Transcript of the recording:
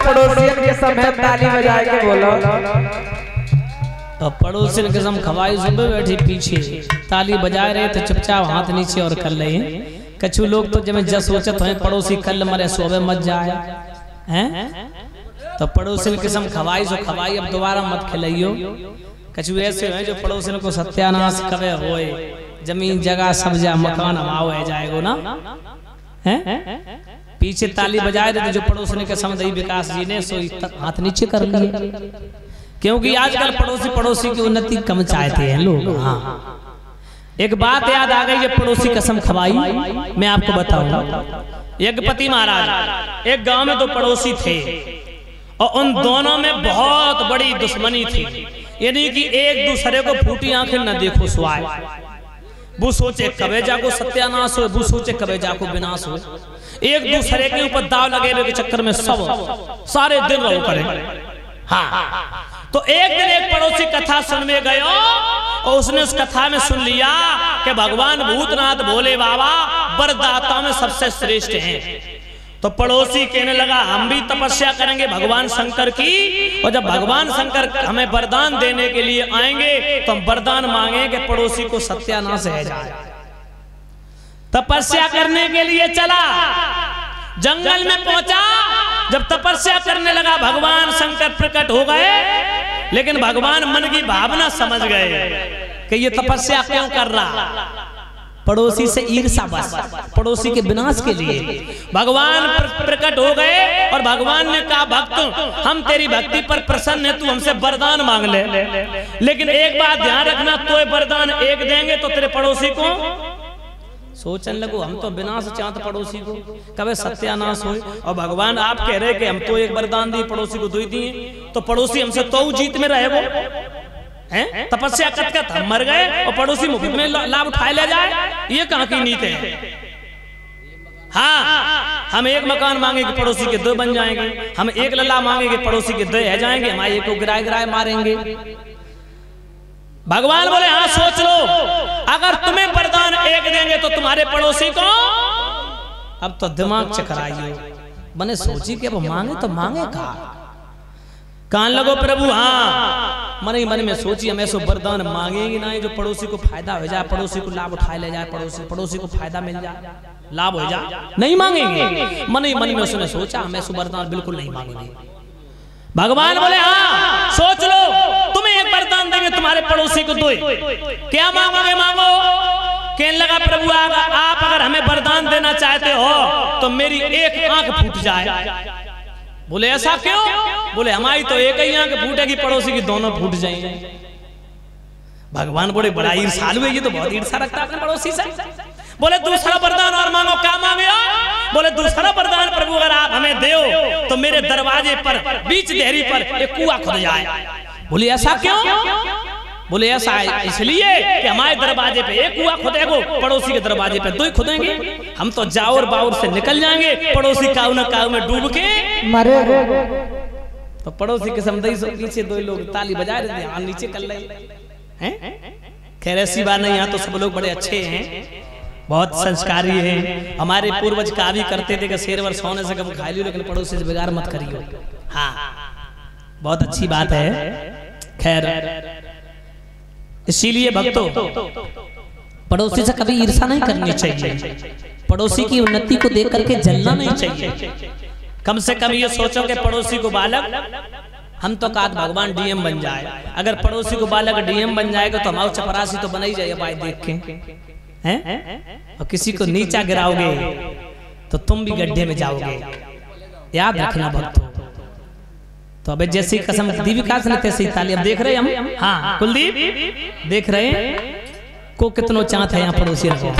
पड़ोसियों के समय ताली बजा के बोलो। तो पड़ोसी के सम खवाई सुबह बैठी पीछे ताली बजा रहे थे चुपचाप हाथ नीचे और कर रहे हैं। कछु लोग तो जब जस सोचत हैं पड़ोसी कल मरे सोबे मत जाए हैं, तो पड़ोसी के सम खवाई सो खवाई अब दोबारा मत खिलाइयो। कछु ऐसे हैं जो पड़ोसी को सत्यानाश कवे होए, जमीन जगह सब्जा मकान हमाओ है जाएगो ना हैं। पीछे ताली बजाए रहे जो पड़ोसी के समदई विकास जी ने सो हाथ नीचे कर लिए, क्योंकि आजकल पड़ोसी की उन्नति कम चाहते हैं लोग। हाँ, एक बात याद आ गई, ये पड़ोसी कसम खवाई मैं आपको बताऊं। यज्ञपति महाराज एक गांव में दो पड़ोसी थे और उन दोनों में बहुत बड़ी दुश्मनी थी, यानी कि एक दूसरे को फूटी आंखें न देखो सुआए। वो सोचे कबे जाको सत्यानाश हो, वो सोचे कबे जाको विनाश हो। एक दूसरे के ऊपर दाव लगे के चक्कर में सब सारे दिन रहो करे। हाँ, तो एक दिन एक पड़ोसी कथा सुनने गयो और उसने उस कथा में सुन लिया कि भगवान भूतनाथ भोले बाबा वरदाताओं में सबसे श्रेष्ठ हैं। तो पड़ोसी कहने लगा हम भी तपस्या करेंगे भगवान शंकर की, और जब भगवान शंकर हमें वरदान देने के लिए आएंगे तो हम वरदान मांगेंगे कि पड़ोसी को सत्यानाश है जाए। तपस्या करने के लिए चला, जंगल में पहुंचा। जब तपस्या करने लगा भगवान शंकर प्रकट हो गए, लेकिन भगवान मन की भावना समझ गए कि ये तपस्या क्यों कर रहा, पड़ोसी से ईर्ष्या बस, पड़ोसी के विनाश के लिए। भगवान प्रकट हो गए और भगवान ने कहा भक्त हम तेरी भक्ति पर प्रसन्न है, तू हमसे वरदान मांग ले, लेकिन एक बात ध्यान रखना, तो वरदान एक देंगे तो तेरे पड़ोसी को सोचने लगो हम तो विनाश चाहते पड़ोसी को कभी सत्यानाश हो। और भगवान आप कह रहे कि हम तो एक वरदान दिए पड़ोसी को दो दिए, तो पड़ोसी हमसे तो जीत में रहे वो हैं। तपस्या कत हम मर गए और पड़ोसी मुफ्त में लाभ उठाए ले जाए, ये कहाँ की नीति है। हाँ, हम एक मकान मांगेंगे पड़ोसी के दो बन जाएंगे, हम एक लल्ला मांगेंगे पड़ोसी के दो रह जाएंगे, हमारे एक को गिराए गिराए मारेंगे। भगवान बोले हाँ सोच लो, अगर तुम्हें वरदान एक देंगे तो तुम्हारे पड़ोसी को, अब तो दिमाग चकराइए। मैंने सोची कि अब मांगे तो मांगे कान लगो प्रभु। हाँ, मन में सोची हम ऐसा वरदान मांगेंगे ना जो पड़ोसी को फायदा हो जाए, पड़ोसी को लाभ उठाए ले जाए, पड़ोसी को फायदा मिल जाए, लाभ हो जाए, नहीं मांगेंगे। मन में उसने सोचा हम ऐसा वरदान बिल्कुल नहीं मांगेंगे। भगवान बोले हाँ सोच लो, तुम्हें एक वरदान देंगे तुम्हारे पड़ोसी को दो, क्या मांगोगे मांगो। कहने लगा प्रभु आप अगर हमें वरदान देना चाहते हो तो मेरी एक आंख फूट जाए। बोले ऐसा क्यों। बोले हमारी तो एक ही आंख फूटेगी, पड़ोसी की दोनों फूट जाएंगे। भगवान बोले बड़ा ईर्ष्यालु है, ये तो बहुत ईर्ष्या रखता है पड़ोसी से। बोले दूसरा वरदान और मांगो, क्या मांगे। बोले दूसरा वरदान प्रभु अगर आप हमें दो तो मेरे दरवाजे पर बीच देहरी पर एक कुआं खुद जाए। बोले ऐसा क्यों। बोले ऐसा इसलिए कि हमारे दरवाजे पे एक कुआं खुदेगो, पड़ोसी के दरवाजे पे दो ही खुदेंगे, हम तो जाओर बाउर से निकल जाएंगे, पड़ोसी काऊ न काऊ में डूब के मरे। तो पड़ोसी के समझ पीछे दो लोग ताली बजा रहे थे, नीचे कर रहे हैं। खैर ऐसी बात नहीं, यहाँ तो सब लोग बड़े अच्छे हैं, बहुत संस्कारी हैं। हमारे पूर्वज का भी करते थे कि शेरवर सोने से कभी खा लियो लेकिन पड़ोसी से बिगाड़ मत करियो। हाँ, बहुत अच्छी बात है। खैर इसीलिए भक्तों पड़ोसी से कभी ईर्ष्या नहीं करनी चाहिए, पड़ोसी की उन्नति को देख करके जलना नहीं चाहिए। कम से कम ये सोचो कि पड़ोसी को बालक, हम तो कहा भगवान डीएम बन जाए, अगर पड़ोसी को बालक डीएम बन जाएगा तो हमारे चपरासी तो बना ही जाएगा भाई देख के हैं। और किसी को नीचा गिराओगे तो तुम भी गड्ढे में जाओगे, याद रखना भक्तों। तो अबे जैसी कसम दी विकास ने तैसे ही ताली। अब देख रहे हम, हाँ कुलदीप देख रहे हैं को कितनो चाहत है यहाँ पड़ोसी रखो।